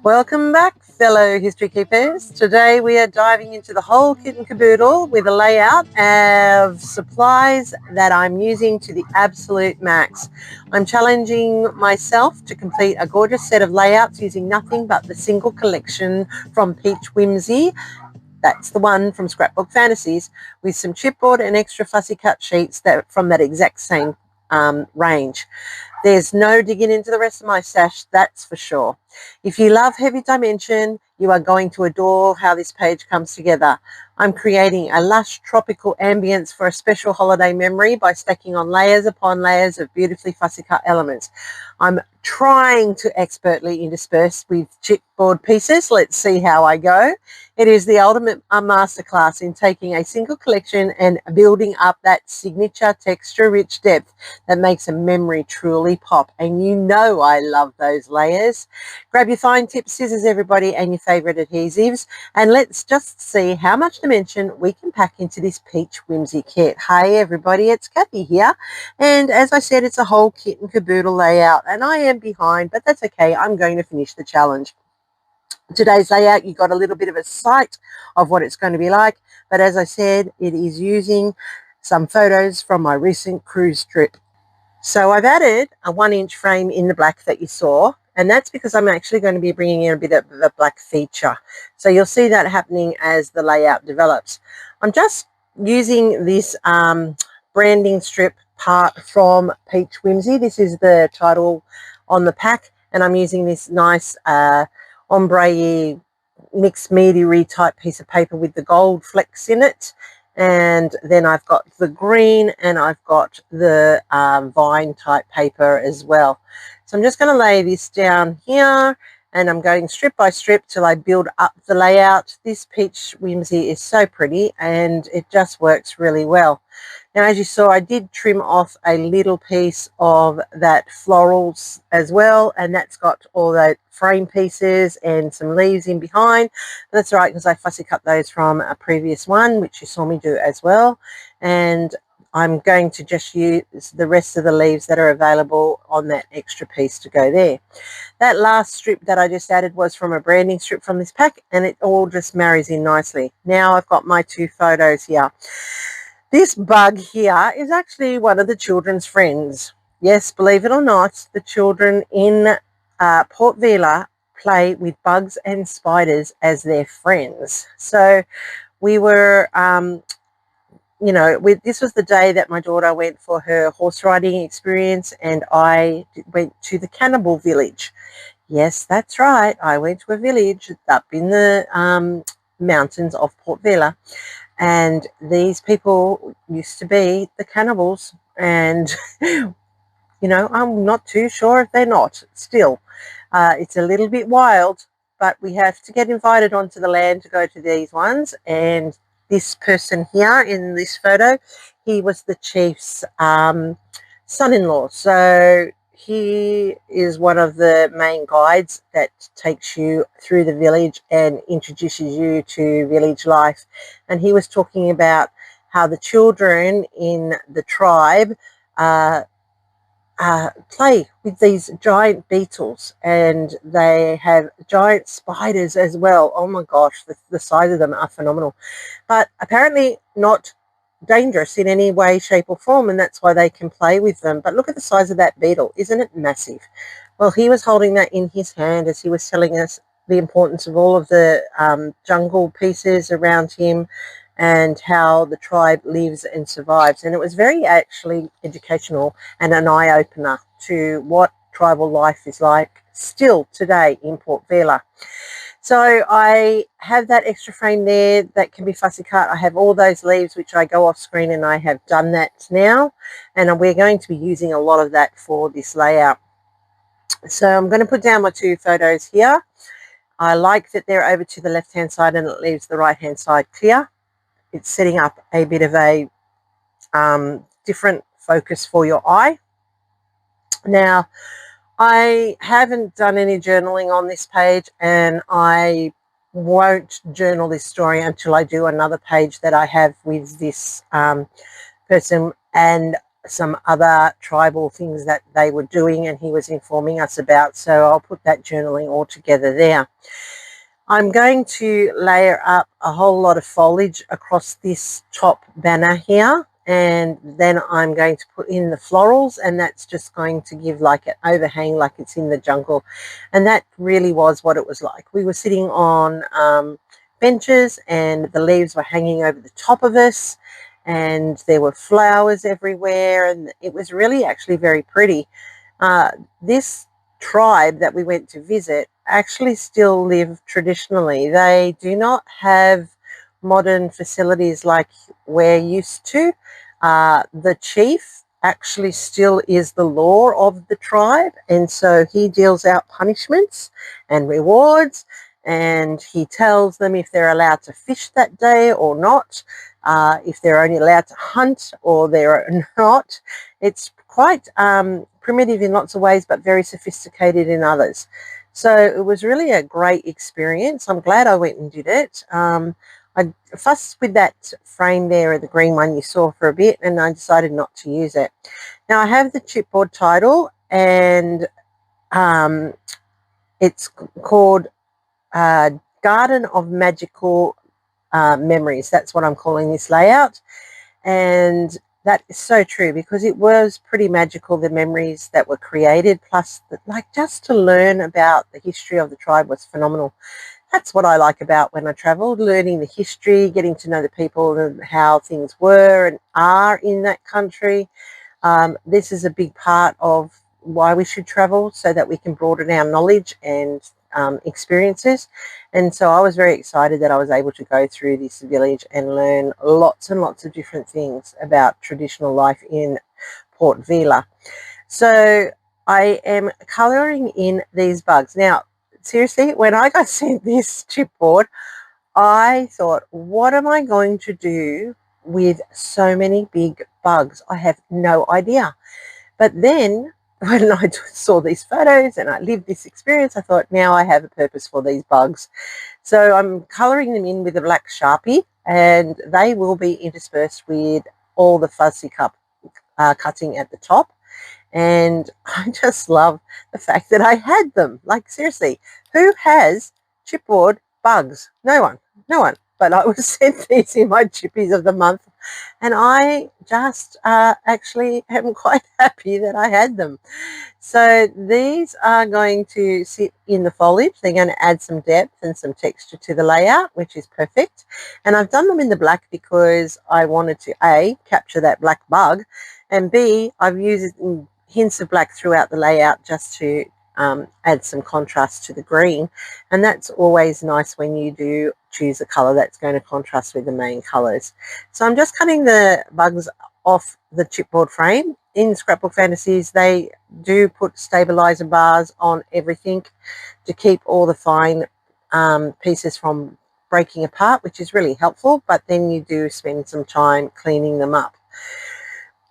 Welcome back, fellow history keepers. Today we are diving into the whole kit and caboodle with a layout of supplies that I'm using to the absolute max. I'm challenging myself to complete a gorgeous set of layouts using nothing but the single collection from Peach Whimsy. That's the one from Scrapbook Fantasies, with some chipboard and extra fussy cut sheets from that exact same range. There's no digging into the rest of my stash, that's for sure. If you love heavy dimension, you are going to adore how this page comes together. I'm creating a lush tropical ambience for a special holiday memory by stacking on layers upon layers of beautifully fussy cut elements. I'm trying to expertly intersperse with chipboard pieces. Let's see how I go. It is the ultimate masterclass in taking a single collection and building up that signature texture-rich depth that makes a memory truly pop. And you know I love those layers. Grab your fine tip scissors, everybody, and your favourite adhesives, and let's just see how much dimension we can pack into this Peach Whimsy kit. Hey everybody, it's Kathy here, and as I said, it's a whole kit and caboodle layout, and I am behind, but that's okay. I'm going to finish the challenge. Today's layout, you got a little bit of a sight of what it's going to be like, but as I said, it is using some photos from my recent cruise trip. So I've added a 1-inch frame in the black that you saw, and that's because I'm actually going to be bringing in a bit of the black feature. So you'll see that happening as the layout develops. I'm just using this branding strip part from Peach Whimsy. This is the title on the pack, and I'm using this nice ombre mixed media type piece of paper with the gold flecks in it. And then I've got the green, and I've got the vine type paper as well. So I'm just going to lay this down here, and I'm going strip by strip till I build up the layout. This Peach Whimsy is so pretty, and it just works really well. Now, as you saw, I did trim off a little piece of that florals as well, and that's got all the frame pieces and some leaves in behind. But that's all right, because I fussy cut those from a previous one, which you saw me do as well. And I'm going to just use the rest of the leaves that are available on that extra piece to go there. That last strip that I just added was from a branding strip from this pack, and it all just marries in nicely. Now I've got my 2 photos here. This bug here is actually one of the children's friends. Yes, believe it or not, the children in Port Vila play with bugs and spiders as their friends. So we were, this was the day that my daughter went for her horse riding experience, and I went to the cannibal village. Yes, that's right. I went to a village up in the mountains of Port Vila. And these people used to be the cannibals, and I'm not too sure if they're not still. It's a little bit wild, but we have to get invited onto the land to go to these ones. And this person here in this photo, he was the chief's son-in-law. So he is one of the main guides that takes you through the village and introduces you to village life. And he was talking about how the children in the tribe play with these giant beetles, and they have giant spiders as well. Oh my gosh, the size of them are phenomenal, but apparently not dangerous in any way, shape or form, and that's why they can play with them. But look at the size of that beetle. Isn't it massive? Well, he was holding that in his hand as he was telling us the importance of all of the jungle pieces around him and how the tribe lives and survives. And it was very actually educational and an eye-opener to what tribal life is like still today in Port Vila. So I have that extra frame there that can be fussy cut. I have all those leaves which I go off screen, and I have done that now, and we're going to be using a lot of that for this layout. So I'm going to put down my 2 photos here. I like that they're over to the left hand side and it leaves the right hand side clear. It's setting up a bit of a different focus for your eye. Now, I haven't done any journaling on this page, and I won't journal this story until I do another page that I have with this person. And some other tribal things that they were doing and he was informing us about. So I'll put that journaling all together there. I'm going to layer up a whole lot of foliage across this top banner here, and then I'm going to put in the florals, and that's just going to give like an overhang like it's in the jungle. And that really was what it was like. We were sitting on benches and the leaves were hanging over the top of us, and there were flowers everywhere, and it was really actually very pretty. This tribe that we went to visit actually still live traditionally. They do not have modern facilities like we're used to. The chief actually still is the law of the tribe, and so he deals out punishments and rewards, and he tells them if they're allowed to fish that day or not, if they're only allowed to hunt or they're not. It's quite primitive in lots of ways, but very sophisticated in others. So it was really a great experience. I'm glad I went and did it. I fussed with that frame there, the green one you saw, for a bit, and I decided not to use it. Now I have the chipboard title, and it's called Garden of Magical Memories. That's what I'm calling this layout. And that is so true, because it was pretty magical, the memories that were created, plus like just to learn about the history of the tribe was phenomenal. That's what I like about when I traveled, learning the history, getting to know the people and how things were and are in that country. This is a big part of why we should travel, so that we can broaden our knowledge and experiences. And so I was very excited that I was able to go through this village and learn lots and lots of different things about traditional life in Port Vila. So I am colouring in these bugs. Now, seriously, when I got sent this chipboard, I thought, what am I going to do with so many big bugs? I have no idea. But then when I saw these photos and I lived this experience, I thought, now I have a purpose for these bugs. So I'm colouring them in with a black Sharpie, and they will be interspersed with all the fussy-cut cutting at the top. And I just love the fact that I had them. Like, seriously, who has chipboard bugs? No one, no one. But I was sent these in my chippies of the month, and I just actually am quite happy that I had them. So these are going to sit in the foliage. They're going to add some depth and some texture to the layout, which is perfect. And I've done them in the black because I wanted to A, capture that black bug, and B, I've used hints of black throughout the layout just to add some contrast to the green. And that's always nice when you do choose a colour that's going to contrast with the main colours. So I'm just cutting the bugs off the chipboard frame. In Scrapbook Fantasies, they do put stabilizer bars on everything to keep all the fine pieces from breaking apart, which is really helpful, but then you do spend some time cleaning them up.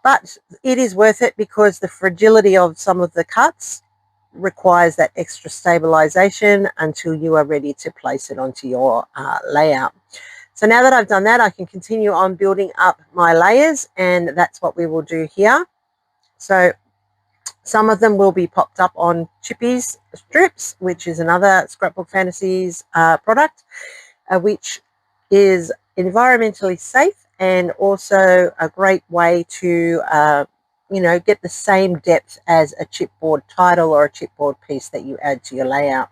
But it is worth it, because the fragility of some of the cuts requires that extra stabilization until you are ready to place it onto your layout. So now that I've done that, I can continue on building up my layers, and that's what we will do here. So some of them will be popped up on Chippy's strips, which is another Scrapbook Fantasies product, which is environmentally safe and also a great way to get the same depth as a chipboard title or a chipboard piece that you add to your layout.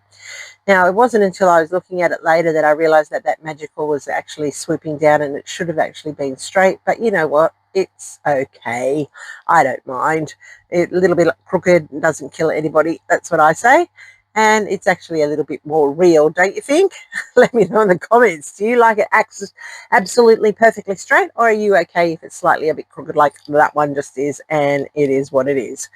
Now, it wasn't until I was looking at it later that I realized that that magical was actually swooping down, and it should have actually been straight, but you know what? It's okay. I don't mind. A little bit crooked doesn't kill anybody. That's what I say. And it's actually a little bit more real, don't you think? Let me know in the comments. Do you like it absolutely perfectly straight, or are you okay if it's slightly a bit crooked like that one just is, and it is what it is?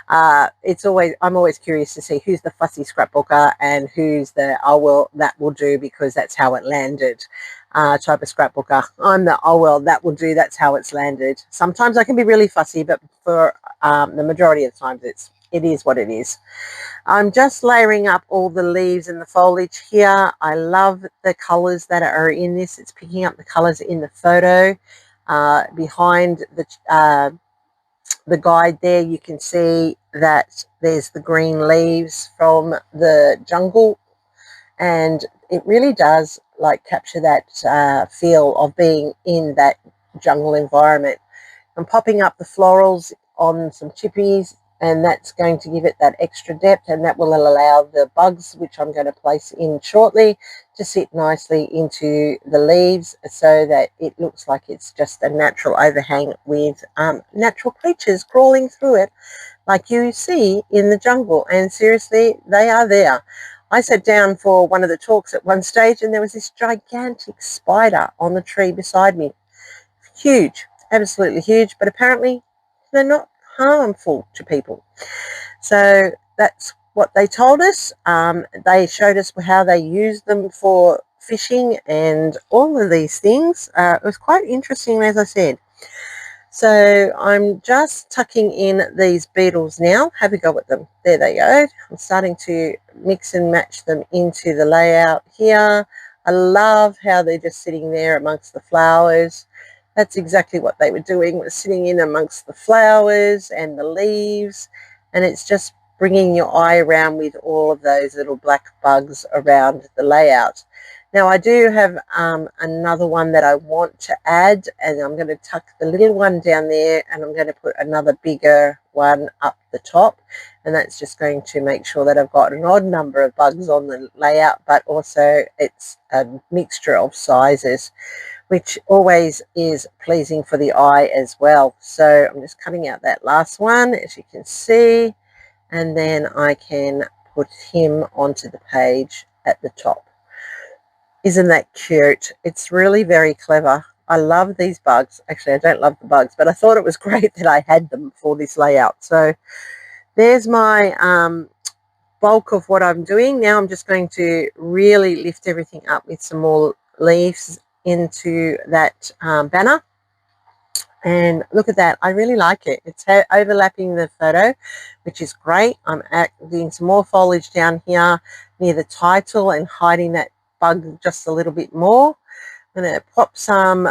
I'm always curious to see who's the fussy scrapbooker and who's the, oh, well, that will do because that's how it landed type of scrapbooker. I'm the, oh, well, that will do, that's how it's landed. Sometimes I can be really fussy, but for the majority of the times it is what it is. I'm just layering up all the leaves and the foliage here. I love the colors that are in this. It's picking up the colors in the photo behind the the guide there, you can see that there's the green leaves from the jungle, and it really does like capture that feel of being in that jungle environment. I'm popping up the florals on some chippies, and that's going to give it that extra depth, and that will allow the bugs, which I'm going to place in shortly, to sit nicely into the leaves so that it looks like it's just a natural overhang with natural creatures crawling through it like you see in the jungle. And seriously, they are there. I sat down for one of the talks at one stage, and there was this gigantic spider on the tree beside me. Huge, absolutely huge, but apparently they're not harmful to people. So that's what they told us. They showed us how they use them for fishing and all of these things. It was quite interesting, as I said. So I'm just tucking in these beetles now. Have a go at them. There they go. I'm starting to mix and match them into the layout here. I love how they're just sitting there amongst the flowers. That's exactly what they were doing, was sitting in amongst the flowers and the leaves, and it's just bringing your eye around with all of those little black bugs around the layout. Now I do have another one that I want to add, and I'm going to tuck the little one down there, and I'm going to put another bigger one up the top, and that's just going to make sure that I've got an odd number of bugs on the layout, but also it's a mixture of sizes, which always is pleasing for the eye as well. So I'm just cutting out that last one, as you can see, and then I can put him onto the page at the top. Isn't that cute? It's really very clever. I love these bugs. Actually, I don't love the bugs, but I thought it was great that I had them for this layout. So there's my bulk of what I'm doing. Now I'm just going to really lift everything up with some more leaves into that banner. And look at that. I really like it. It's overlapping the photo, which is great. I'm doing some more foliage down here near the title and hiding that bug just a little bit more. I'm going to pop some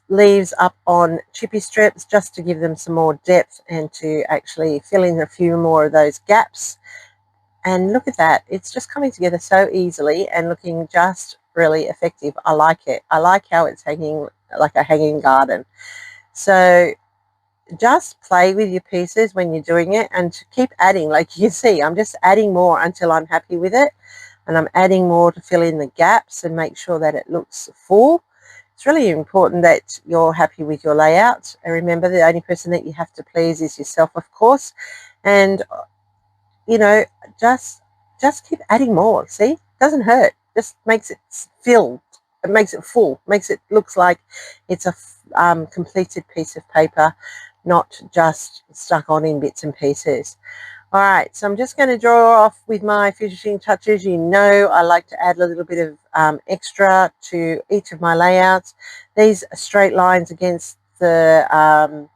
leaves up on chippy strips just to give them some more depth and to actually fill in a few more of those gaps. And look at that. It's just coming together so easily and looking just really effective. I like it. I like how it's hanging like a hanging garden. So just play with your pieces when you're doing it and keep adding. Like you can see, I'm just adding more until I'm happy with it. And I'm adding more to fill in the gaps and make sure that it looks full. It's really important that you're happy with your layout. And remember, the only person that you have to please is yourself, of course. And, you know, just keep adding more. See, it doesn't hurt. Just makes it filled. It makes it full. Makes it looks like it's a completed piece of paper, not just stuck on in bits and pieces. All right, so I'm just going to draw off with my finishing touches. You know, I like to add a little bit of extra to each of my layouts. These straight lines against the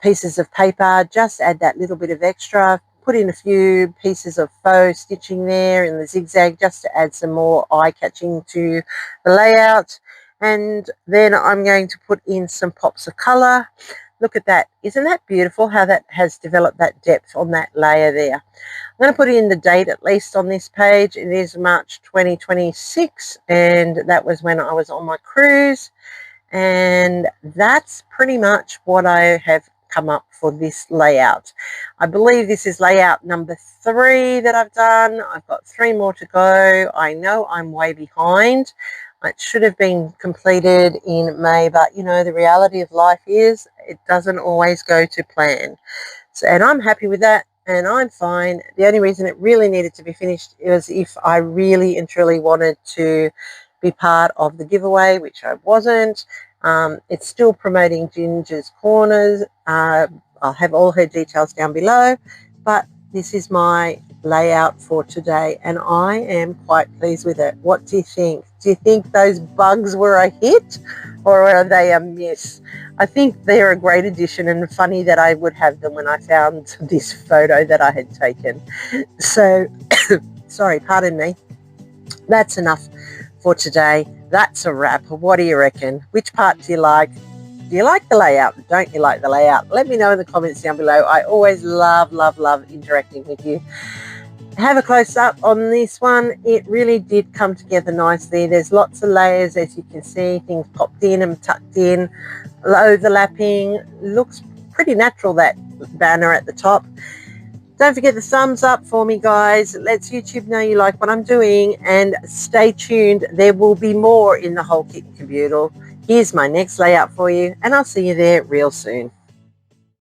pieces of paper, just add that little bit of extra. Put in a few pieces of faux stitching there in the zigzag just to add some more eye-catching to the layout. And then I'm going to put in some pops of colour. Look at that. Isn't that beautiful how that has developed that depth on that layer there? I'm going to put in the date at least on this page. It is March 2026, and that was when I was on my cruise. And that's pretty much what I have come up for this layout. I believe this is layout number 3 that I've done. I've got 3 more to go. I know I'm way behind. It should have been completed in May, but you know, the reality of life is it doesn't always go to plan. So, and I'm happy with that, and I'm fine. The only reason it really needed to be finished is if I really and truly wanted to be part of the giveaway, which I wasn't. It's still promoting Ginger's Corners. I'll have all her details down below, but this is my layout for today, and I am quite pleased with it. What do you think? Do you think those bugs were a hit, or are they a miss? I think they're a great addition, and funny that I would have them when I found this photo that I had taken. So, sorry, pardon me. That's enough for today. That's a wrap. What do you reckon? Which part do you like? Do you like the layout? Don't you like the layout? Let me know in the comments down below. I always love interacting with you. Have a close-up on this one. It really did come together nicely. There's lots of layers, as you can see, things popped in and tucked in, overlapping. Looks pretty natural, that banner at the top. Don't forget the thumbs up for me, guys. Let's YouTube know you like what I'm doing, and stay tuned. There will be more in the whole kit and caboodle. Here's my next layout for you, and I'll see you there real soon.